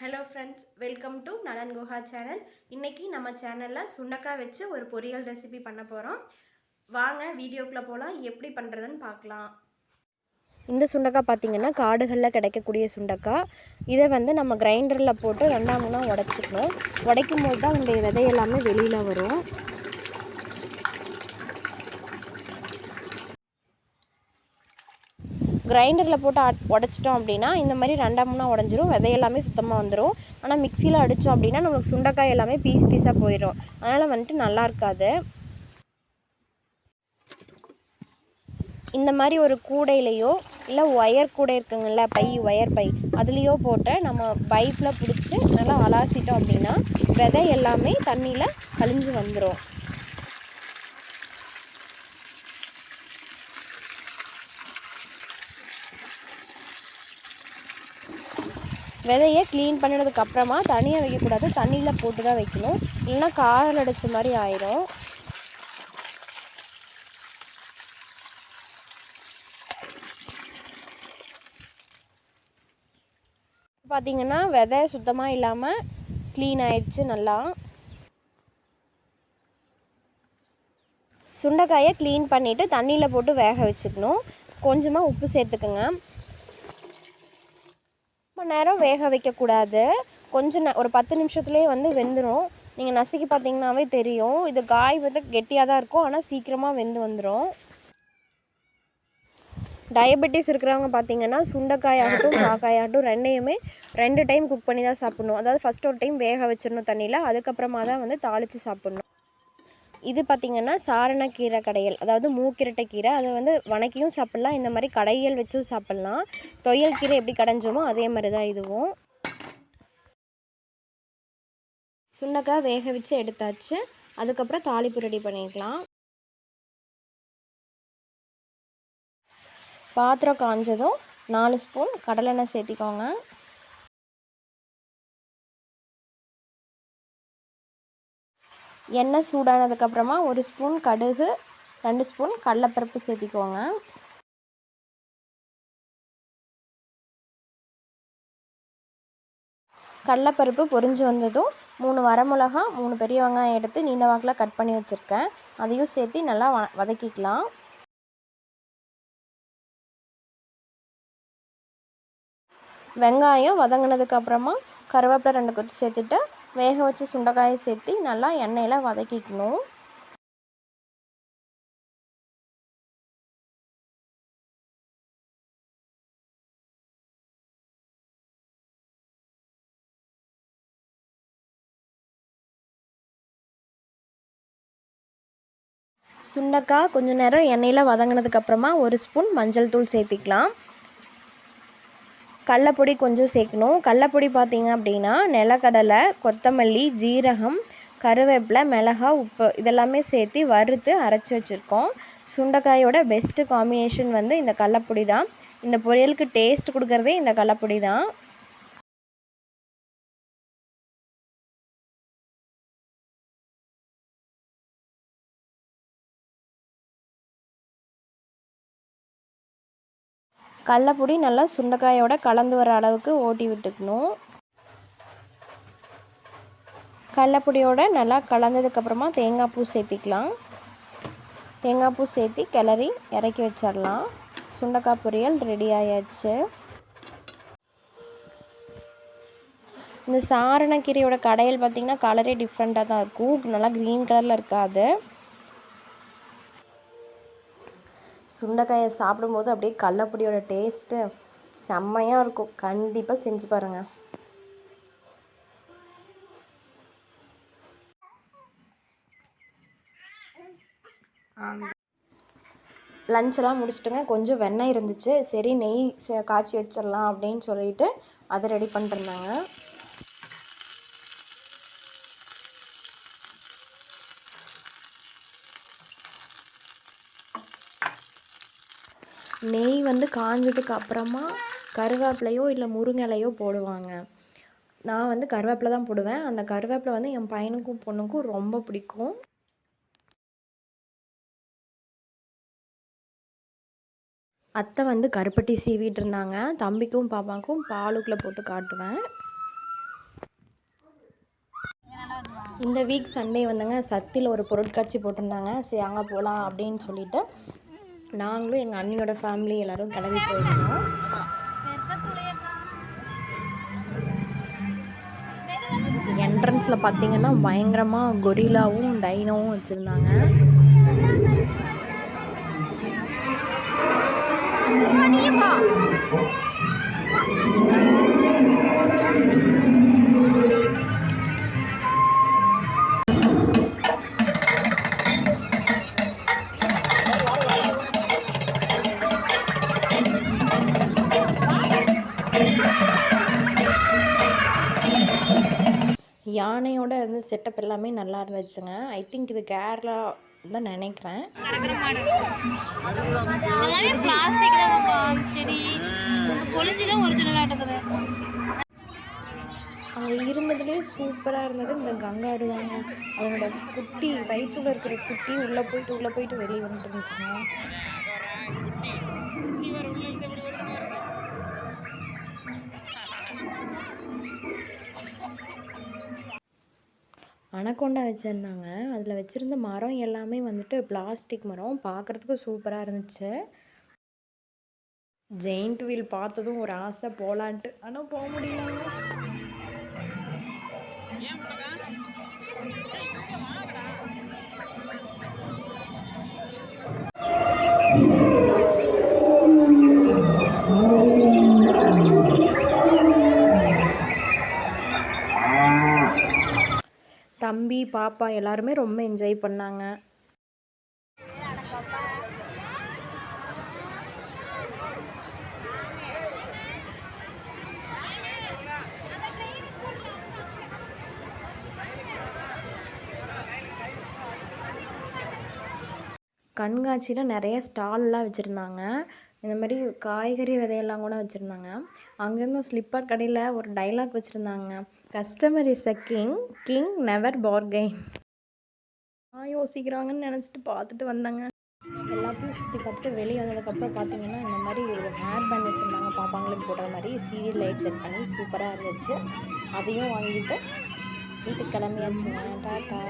Hello friends, welcome to நலன் Guha channel. இன்றைக்கி நம்ம சேனலில் சுண்டக்காய் வச்சு ஒரு பொரியல் ரெசிபி பண்ண போகிறோம். வாங்க வீடியோக்குள்ளே போகலாம். எப்படி பண்ணுறதுன்னு பார்க்கலாம். இந்த சுண்டக்காய் பார்த்திங்கன்னா காடுகளில் கிடைக்கக்கூடிய சுண்டக்காய். இதை வந்து நம்ம கிரைண்டரில் போட்டு ரெண்டாம் மூணாக உடச்சிக்கணும். உடைக்கும் போது தான் அதனுடைய விதை எல்லாமே வெளியில் வரும். கிரைண்டரில் போட்டு உடச்சிட்டோம் அப்படின்னா இந்த மாதிரி ரெண்டாம் மூணாக உடஞ்சிரும், விதையெல்லாமே சுத்தமாக வந்துடும். ஆனால் மிக்சியில் அடித்தோம் அப்படின்னா நம்மளுக்கு சுண்டைக்காய் எல்லாமே பீஸாக போயிடும். அதனால் வந்துட்டு நல்லா இருக்காது. இந்த மாதிரி ஒரு கூடையிலையோ இல்லை ஒயர் கூடை இருக்குங்கள்ல, ஒயர் பை, அதுலேயோ போட்டு நம்ம பைப்பில் பிடிச்சி நல்லா அலாசிட்டோம் அப்படின்னா விதை எல்லாமே தண்ணியில் கழிஞ்சு வந்துடும். விதையை க்ளீன் பண்ணினதுக்கப்புறமா தனியாக வைக்கக்கூடாது, தண்ணியில் போட்டு தான் வைக்கணும். இல்லைன்னா காரில் அடித்த மாதிரி ஆயிரும். பார்த்திங்கன்னா விதை சுத்தமாக இல்லாமல் க்ளீன் ஆயிடுச்சு. நல்லா சுண்டைக்காயை க்ளீன் பண்ணிவிட்டு தண்ணியில் போட்டு வேக வச்சுக்கணும். கொஞ்சமாக உப்பு சேர்த்துக்குங்க. ரொம்ப நேரம் வேக வைக்கக்கூடாது. ஒரு 10 நிமிஷத்துலேயே வந்து வெந்துடும். நீங்கள் நசுக்கி பார்த்தீங்கன்னாவே தெரியும். இது காய் வந்து கெட்டியாக தான் இருக்கும், ஆனால் சீக்கிரமாக வெந்து வந்துடும். டயபெட்டிஸ் இருக்கிறவங்க பார்த்திங்கன்னா சுண்டைக்காயாகட்டும் காக்காயாகட்டும் ரெண்டையுமே 2 டைம் குக் பண்ணி தான் சாப்பிட்ணும். அதாவது ஃபஸ்ட் ஒரு டைம் வேக வச்சிடணும் தண்ணியில், அதுக்கப்புறமா தான் வந்து தாளித்து சாப்பிட்ணும். இது பார்த்திங்கன்னா சாரணக்கீரை கடையல், அதாவது மூக்கிரட்டை கீரை. அதை வந்து வணக்கியும் சாப்பிட்லாம், இந்த மாதிரி கடையல் வச்சும் சாப்பிட்லாம். தொயல் கீரை எப்படி கடைஞ்சோமோ அதே மாதிரி தான் இதுவும். சுண்டைக்காய் வேக வச்சு எடுத்தாச்சு. அதுக்கப்புறம் தாளிப்பு ரெடி பண்ணிக்கலாம். பாத்திரம் காஞ்சதும் 4 ஸ்பூன் கடலெண்ணெய் சேர்த்திக்கோங்க. எண்ணெய் சூடானதுக்கப்புறமா 1 ஸ்பூன் கடுகு, 2 ஸ்பூன் கடலைப்பருப்பு சேர்த்திக்கோங்க. கடலைப்பருப்பு பொரிஞ்சு வந்ததும் 3 வரமிளகா, 3 பெரிய வெங்காயம் எடுத்து நீண்ட வாக்கில் கட் பண்ணி வச்சுருக்கேன், அதையும் சேர்த்து நல்லா வதக்கிக்கலாம். வெங்காயம் வதங்கினதுக்கப்புறமா கருவேப்பிலை 2 கொத்து சேர்த்துட்டு வேக வச்சு சுண்டைக்காயை சேர்த்து நல்லா எண்ணெயில் வதக்கிக்கணும். சுண்டைக்காய் கொஞ்சம் நேரம் எண்ணெயில் வதங்கினதுக்கப்புறமா 1 ஸ்பூன் மஞ்சள் தூள் சேர்த்திக்கலாம். கடலப்பொடி கொஞ்சம் சேர்க்கணும். கடலப்பொடி பார்த்திங்க அப்படின்னா நிலக்கடலை, கொத்தமல்லி, ஜீரகம், கருவேப்பிலை, மிளகா, உப்பு இதெல்லாமே சேர்த்து வறுத்து அரைச்சி வச்சுருக்கோம். சுண்டைக்காயோட பெஸ்ட்டு காம்பினேஷன் வந்து இந்த கடலப்பொடி தான். இந்த பொரியலுக்கு டேஸ்ட் கொடுக்குறதே இந்த கடலப்பொடி தான். கடலப்பொடி நல்லா சுண்டைக்காயோட கலந்து வர அளவுக்கு ஓட்டி விட்டுக்கணும். கடலப்பொடியோட நல்லா கலந்ததுக்கப்புறமா தேங்காய் பூ சேர்த்திக்கலாம். தேங்காய் பூ சேர்த்தி கிளறி இறக்கி வச்சிடலாம். சுண்டைக்காய் பொரியல் ரெடி ஆயாச்சு. இந்த சாரணக்கீரையோட கடையில் பார்த்திங்கன்னா கலரே டிஃப்ரெண்ட்டாக தான் இருக்கும். நல்லா க்ரீன் கலரில் இருக்காது. சுண்டைக்காயை சாப்பிடும்போது அப்படியே கடலப்பொடியோட டேஸ்ட்டு செம்மையாக இருக்கும். கண்டிப்பாக செஞ்சு பாருங்கள். லஞ்செல்லாம் முடிச்சிட்டுங்க. கொஞ்சம் வெண்ணெய் இருந்துச்சு, சரி நெய் காய்ச்சி வச்சிடலாம் அப்படின்னு சொல்லிட்டு அதை ரெடி பண்ணிருந்தாங்க. நெய் வந்து காஞ்சதுக்கு அப்புறமா கருவேப்பிலையோ இல்லை முருங்கலையோ போடுவாங்க. நான் வந்து கருவேப்பிலை தான் போடுவேன். அந்த கருவேப்பிலை வந்து என் பையனுக்கும் பொண்ணுக்கும் ரொம்ப பிடிக்கும். அத்தை வந்து கருப்பட்டி சீவிட்டு இருந்தாங்க. தம்பிக்கும் பாப்பாவுக்கும் பாலுக்குள்ளே போட்டு காட்டுவேன். இந்த வீக் சண்டே வந்துங்க சக்தியில் ஒரு பொருட்காட்சி போட்டிருந்தாங்க. சரி அங்கே போகலாம் அப்படின்னு சொல்லிட்டு நாங்களும் எங்கள் அண்ணியோட ஃபேமிலி எல்லோரும் கிளம்பி போயிருந்தோம். என்ட்ரன்ஸில் பார்த்தீங்கன்னா பயங்கரமாக கொரில்லாவும் டைனோவும் வச்சுருந்தாங்க. யானையோட வந்து செட்டப் எல்லாமே நல்லா இருந்துச்சுங்க. ஐ திங்க் இது கேரளா தான் நினைக்கிறேன். அங்கே இருந்ததுலேயே சூப்பராக இருந்தது இந்த கங்காரு தாங்க. அதனோட குட்டி வயிற்றுல இருக்கிற குட்டி உள்ளே போயிட்டு வெளியே வந்துட்டு இருந்துச்சுங்க. அனகொண்டா வச்சுருந்தாங்க. அதில் வச்சுருந்த மரம் எல்லாமே வந்துட்டு பிளாஸ்டிக் மரம், பார்க்குறதுக்கு சூப்பராக இருந்துச்சு. ஜெயிண்ட் வீல் பார்த்ததும் ஒரு ஆசை போகலான்ட்டு, ஆனால் போக முடியல. தம்பி பாப்பா எல்லாருமே ரொம்ப என்ஜாய் பண்ணாங்க. கண்காட்சியில் நிறைய ஸ்டால்லாம் வச்சுருந்தாங்க. இந்த மாதிரி காய்கறி விதையெல்லாம் கூட வச்சுருந்தாங்க. அங்கேருந்து ஸ்லிப்பர் கடையில் ஒரு டைலாக் வச்சுருந்தாங்க, customer is a king, king never bargain. யோசிக்கிறாங்கன்னு நினச்சிட்டு பார்த்துட்டு வந்தாங்க. எல்லாத்தையும் சுற்றி பார்த்துட்டு வெளியே வந்ததுக்கப்புறம் பார்த்தீங்கன்னா இந்த மாதிரி ஒரு ஹேர் பேண்ட் வச்சுருந்தாங்க, பாப்பாங்களுக்கு போடுற மாதிரி சீரியல் லைட் செட் பண்ணி சூப்பராக இருந்துச்சு. அதையும் வாங்கிட்டு வீட்டுக்கு கிளம்பியாச்சுங்க. டாட்டா.